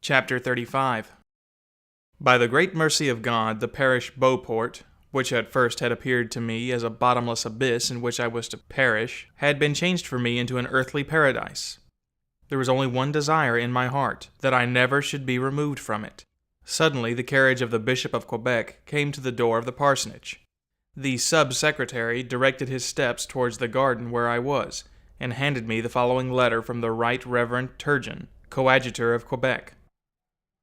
Chapter 35. By the great mercy of God, the parish Beauport, which at first had appeared to me as a bottomless abyss in which I was to perish, had been changed for me into an earthly paradise. There was only one desire in my heart, that I never should be removed from it. Suddenly the carriage of the Bishop of Quebec came to the door of the parsonage. The sub-secretary directed his steps towards the garden where I was, and handed me the following letter from the Right Reverend Turgeon, coadjutor of Quebec.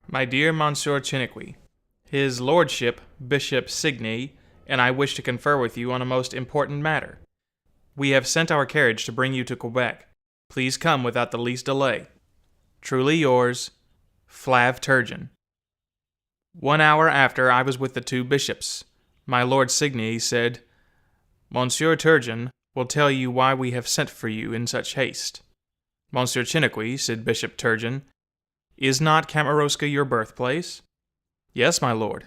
My dear Monsieur Chiniquy, His Lordship, Bishop Chiniquy, and I wish to confer with you on a most important matter. We have sent our carriage to bring you to Quebec. Please come without the least delay. Truly yours, Flav Turgeon. 1 hour after I was with the two bishops. My Lord Chiniquy said, Monsieur Turgeon will tell you why we have sent for you in such haste. Monsieur Chiniquy, said Bishop Turgeon, is not Kamarowska your birthplace? Yes, my lord.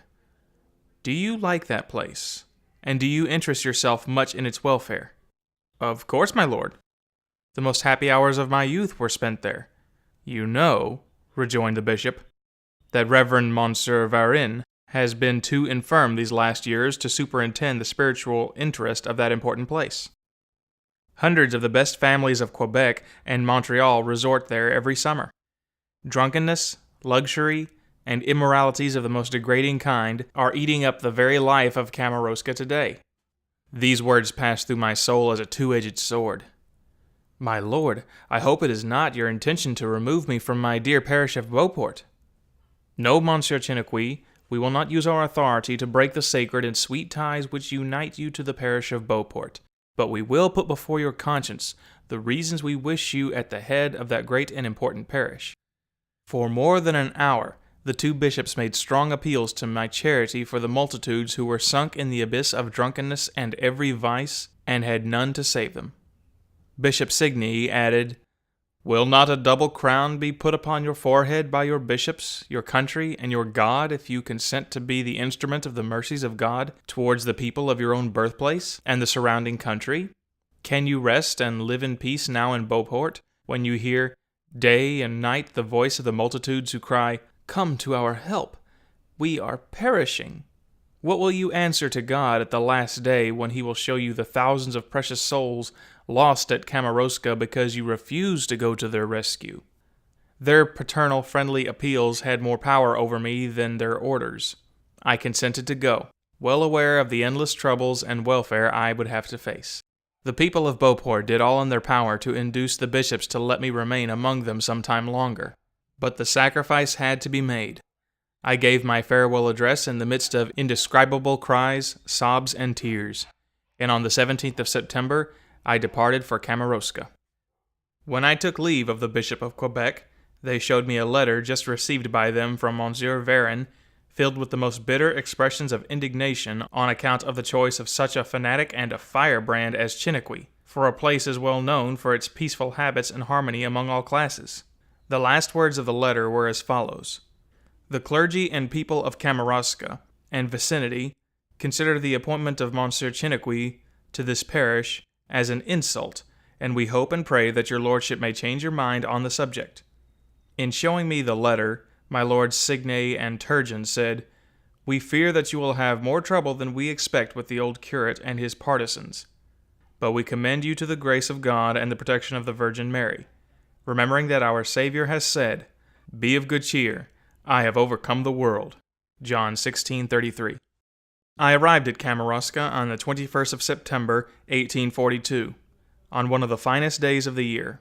Do you like that place? And do you interest yourself much in its welfare? Of course, my lord. The most happy hours of my youth were spent there. You know, rejoined the bishop, that Reverend Monsieur Varin has been too infirm these last years to superintend the spiritual interest of that important place. Hundreds of the best families of Quebec and Montreal resort there every summer. Drunkenness, luxury, and immoralities of the most degrading kind are eating up the very life of Kamarowska today. These words pass through my soul as a two-edged sword. My lord, I hope it is not your intention to remove me from my dear parish of Beauport. No, Monsieur Chiniquy, we will not use our authority to break the sacred and sweet ties which unite you to the parish of Beauport, but we will put before your conscience the reasons we wish you at the head of that great and important parish. For more than an hour, the two bishops made strong appeals to my charity for the multitudes who were sunk in the abyss of drunkenness and every vice, and had none to save them. Bishop Chiniquy added, Will not a double crown be put upon your forehead by your bishops, your country, and your God if you consent to be the instrument of the mercies of God towards the people of your own birthplace and the surrounding country? Can you rest and live in peace now in Beauport, when you hear day and night the voice of the multitudes who cry, Come to our help! We are perishing! What will you answer to God at the last day when He will show you the thousands of precious souls lost at Kamarowska because you refused to go to their rescue? Their paternal friendly appeals had more power over me than their orders. I consented to go, well aware of the endless troubles and welfare I would have to face. The people of Beauport did all in their power to induce the bishops to let me remain among them some time longer. But the sacrifice had to be made. I gave my farewell address in the midst of indescribable cries, sobs, and tears, and on the 17th of September, I departed for Kamarowska. When I took leave of the Bishop of Quebec, they showed me a letter just received by them from Monsieur Varin, filled with the most bitter expressions of indignation on account of the choice of such a fanatic and a firebrand as Chiniquy, for a place as well known for its peaceful habits and harmony among all classes. The last words of the letter were as follows. The clergy and people of Kamarowska and vicinity consider the appointment of Monsieur Chiniquy to this parish as an insult, and we hope and pray that your lordship may change your mind on the subject. In showing me the letter, my lords Chiniquy and Turgeon said, We fear that you will have more trouble than we expect with the old curate and his partisans. But we commend you to the grace of God and the protection of the Virgin Mary, remembering that our Savior has said, Be of good cheer, I have overcome the world. John 16:33. I arrived at Kamarowska on the 21st of September, 1842, on one of the finest days of the year.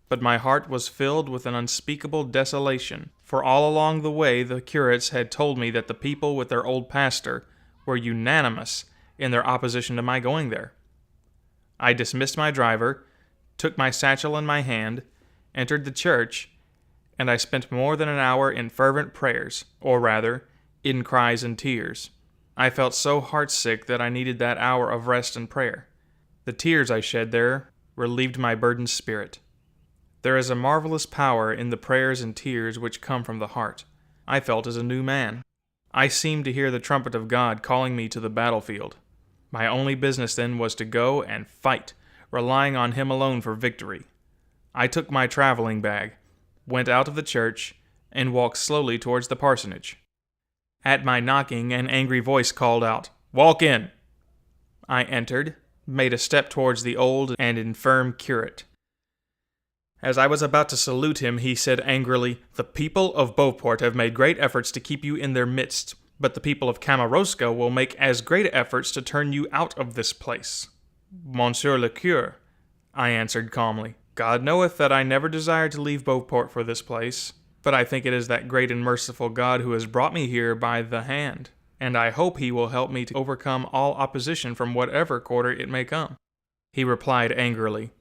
But my heart was filled with an unspeakable desolation, for all along the way the curates had told me that the people with their old pastor were unanimous in their opposition to my going there. I dismissed my driver, took my satchel in my hand, entered the church, and I spent more than an hour in fervent prayers, or rather, in cries and tears. I felt so heartsick that I needed that hour of rest and prayer. The tears I shed there relieved my burdened spirit. There is a marvelous power in the prayers and tears which come from the heart. I felt as a new man. I seemed to hear the trumpet of God calling me to the battlefield. My only business then was to go and fight, relying on Him alone for victory. I took my traveling bag, went out of the church, and walked slowly towards the parsonage. At my knocking, an angry voice called out, "Walk in!" I entered, made a step towards the old and infirm curate. As I was about to salute him, he said angrily, "The people of Beauport have made great efforts to keep you in their midst, but the people of Kamarowska will make as great efforts to turn you out of this place." "Monsieur le Curé," I answered calmly, "God knoweth that I never desired to leave Beauport for this place, but I think it is that great and merciful God who has brought me here by the hand, and I hope he will help me to overcome all opposition from whatever quarter it may come." He replied angrily,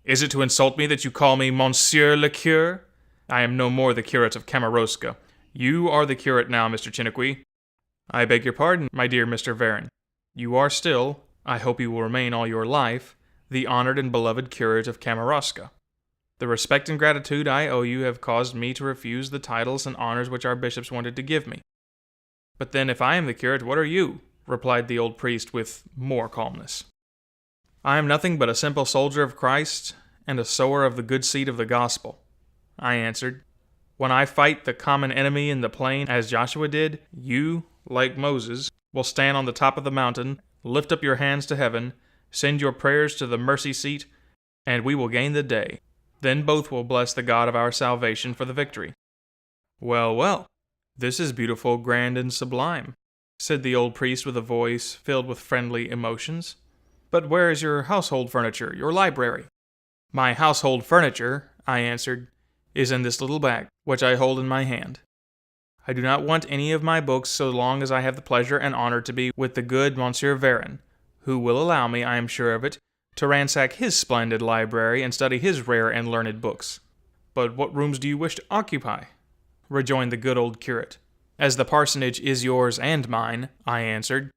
"Is it to insult me that you call me Monsieur le Curé? I am no more the curate of Kamarowska. You are the curate now, Mr. Chiniquy." "I beg your pardon, my dear Mr. Varon. You are still, I hope you will remain all your life, the honored and beloved curate of Kamarowska. The respect and gratitude I owe you have caused me to refuse the titles and honors which our bishops wanted to give me." "But then, if I am the curate, what are you?" replied the old priest with more calmness. "I am nothing but a simple soldier of Christ and a sower of the good seed of the gospel," I answered. "When I fight the common enemy in the plain as Joshua did, you, like Moses, will stand on the top of the mountain, lift up your hands to heaven, send your prayers to the mercy seat, and we will gain the day. Then both will bless the God of our salvation for the victory." "Well, well, this is beautiful, grand, and sublime," said the old priest with a voice filled with friendly emotions. "But where is your household furniture, your library?" "My household furniture," I answered, "is in this little bag, which I hold in my hand. I do not want any of my books so long as I have the pleasure and honor to be with the good Monsieur Varon, who will allow me, I am sure of it, to ransack his splendid library and study his rare and learned books." "But what rooms do you wish to occupy?" rejoined the good old curate. "As the parsonage is yours and mine," I answered,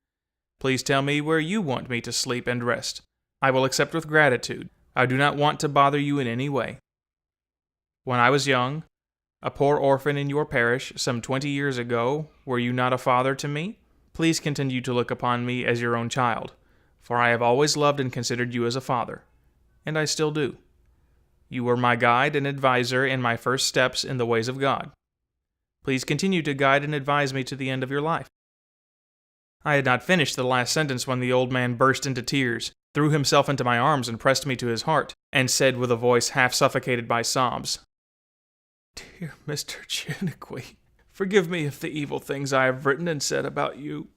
"please tell me where you want me to sleep and rest. I will accept with gratitude. I do not want to bother you in any way. When I was young, a poor orphan in your parish, some 20 years ago, were you not a father to me? Please continue to look upon me as your own child, for I have always loved and considered you as a father, and I still do. You were my guide and adviser in my first steps in the ways of God. Please continue to guide and advise me to the end of your life." I had not finished the last sentence when the old man burst into tears, threw himself into my arms and pressed me to his heart, and said with a voice half suffocated by sobs, "Dear Mr. Chiniquy, forgive me if the evil things I have written and said about you.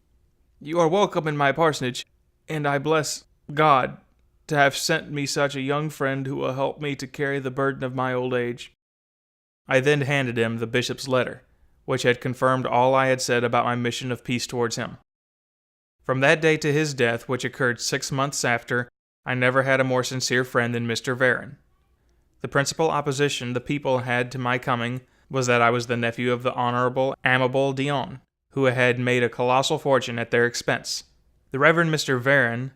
You are welcome in my parsonage, and I bless God to have sent me such a young friend who will help me to carry the burden of my old age." I then handed him the bishop's letter, which had confirmed all I had said about my mission of peace towards him. From that day to his death, which occurred 6 months after, I never had a more sincere friend than Mr. Varon. The principal opposition the people had to my coming was that I was the nephew of the Honorable Amable Dion, who had made a colossal fortune at their expense. The Reverend Mr. Varon,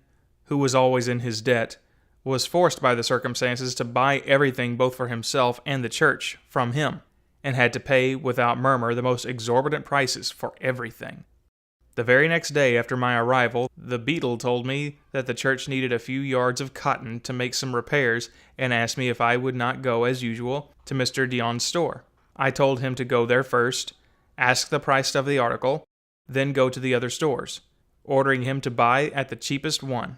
who was always in his debt, was forced by the circumstances to buy everything both for himself and the church from him, and had to pay without murmur the most exorbitant prices for everything. The very next day after my arrival, the beadle told me that the church needed a few yards of cotton to make some repairs, and asked me if I would not go, as usual, to Mr. Dion's store. I told him to go there first, ask the price of the article, then go to the other stores, ordering him to buy at the cheapest one.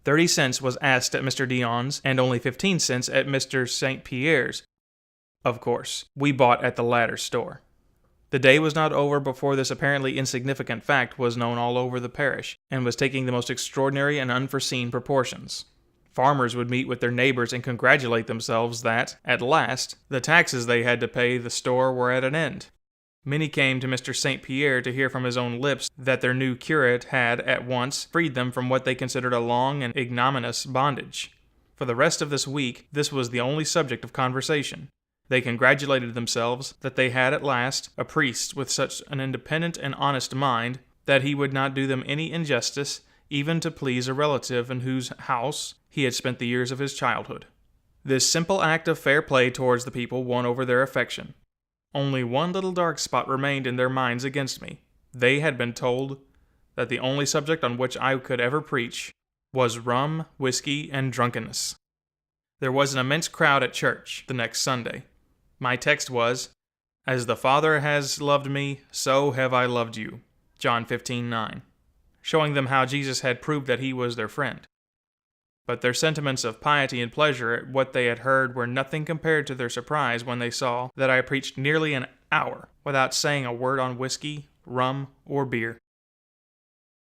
30 cents was asked at Mr. Dion's, and only 15 cents at Mr. St. Pierre's. Of course, we bought at the latter store. The day was not over before this apparently insignificant fact was known all over the parish, and was taking the most extraordinary and unforeseen proportions. Farmers would meet with their neighbors and congratulate themselves that, at last, the taxes they had to pay the store were at an end. Many came to Mr. St. Pierre to hear from his own lips that their new curate had at once freed them from what they considered a long and ignominious bondage. For the rest of this week, this was the only subject of conversation. They congratulated themselves that they had at last a priest with such an independent and honest mind that he would not do them any injustice, even to please a relative in whose house he had spent the years of his childhood. This simple act of fair play towards the people won over their affection. Only one little dark spot remained in their minds against me. They had been told that the only subject on which I could ever preach was rum, whiskey, and drunkenness. There was an immense crowd at church the next Sunday. My text was, As the Father has loved me, so have I loved you. John 15:9, showing them how Jesus had proved that he was their friend. But their sentiments of piety and pleasure at what they had heard were nothing compared to their surprise when they saw that I preached nearly an hour without saying a word on whiskey, rum, or beer.